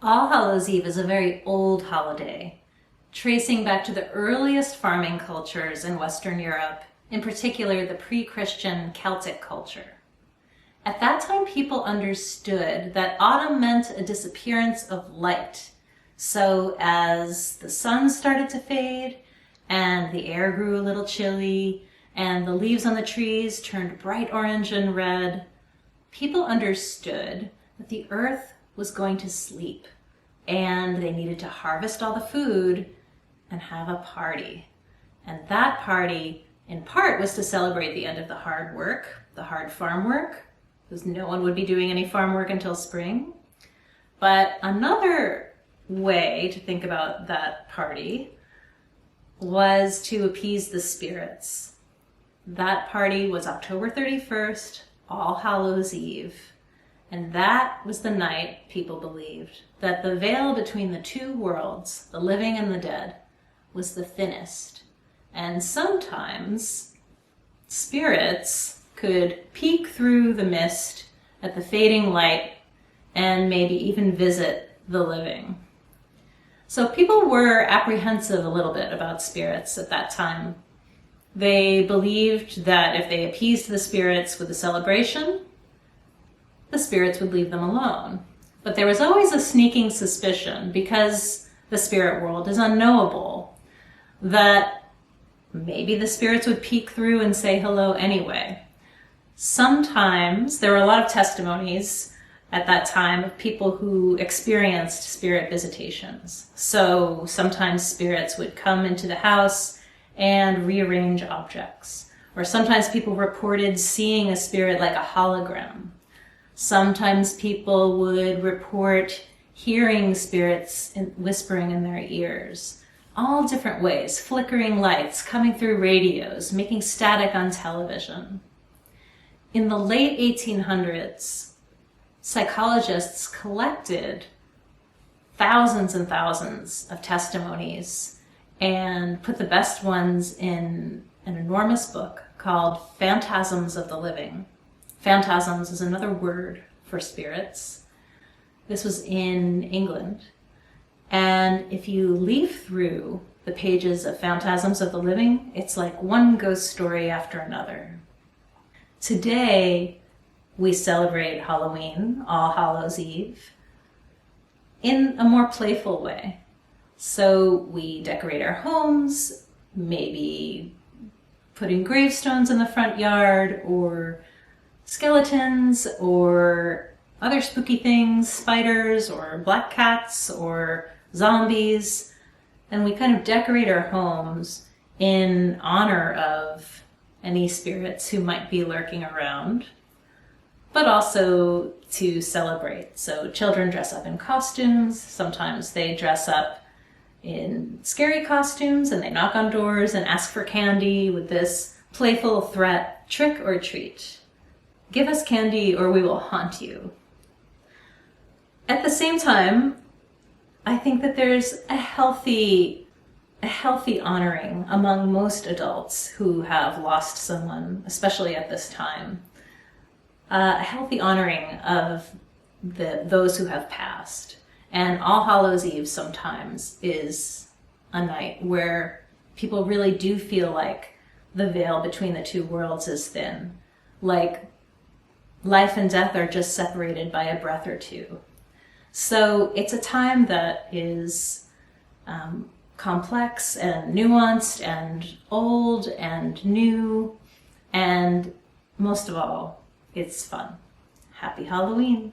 All Hallows Eve is a very old holiday, tracing back to the earliest farming cultures in Western Europe, in particular the pre-Christian Celtic culture. At that time, people understood that autumn meant a disappearance of light. So as the sun started to fade and the air grew a little chilly and the leaves on the trees turned bright orange and red, people understood that the earth was going to sleep and they needed to harvest all the food and have a party. And that party, in part, was to celebrate the end of the hard work, the hard farm work, because no one would be doing any farm work until spring. But another way to think about that party was to appease the spirits. That party was October 31st, All Hallows Eve. And that was the night people believed that the veil between the two worlds, the living and the dead, was the thinnest. And sometimes spirits could peek through the mist at the fading light and maybe even visit the living. So people were apprehensive a little bit about spirits at that time. They believed that if they appeased the spirits with a celebration, the spirits would leave them alone. But there was always a sneaking suspicion, because the spirit world is unknowable, that maybe the spirits would peek through and say hello anyway. Sometimes there were a lot of testimonies at that time of people who experienced spirit visitations. So sometimes spirits would come into the house and rearrange objects. Or sometimes people reported seeing a spirit like a hologram. Sometimes people would report hearing spirits whispering in their ears. All different ways, flickering lights, coming through radios, making static on television. In the late 1800s, psychologists collected thousands and thousands of testimonies and put the best ones in an enormous book called Phantasms of the Living. Phantasms is another word for spirits. This was in England. And if you leaf through the pages of Phantasms of the Living, it's like one ghost story after another. Today, we celebrate Halloween, All Hallows Eve, in a more playful way. So we decorate our homes, maybe putting gravestones in the front yard, or skeletons, or other spooky things, spiders, or black cats, or zombies. And we kind of decorate our homes in honor of any spirits who might be lurking around, but also to celebrate. So children dress up in costumes. Sometimes they dress up in scary costumes and they knock on doors and ask for candy with this playful threat, trick or treat. Give us candy or we will haunt you. At the same time, I think that there's a healthy honoring among most adults who have lost someone, especially at this time. A healthy honoring of those who have passed. And All Hallows Eve sometimes is a night where people really do feel like the veil between the two worlds is thin. Like life and death are just separated by a breath or two. So it's a time that is complex and nuanced and old and new, and most of all, it's fun. Happy Halloween!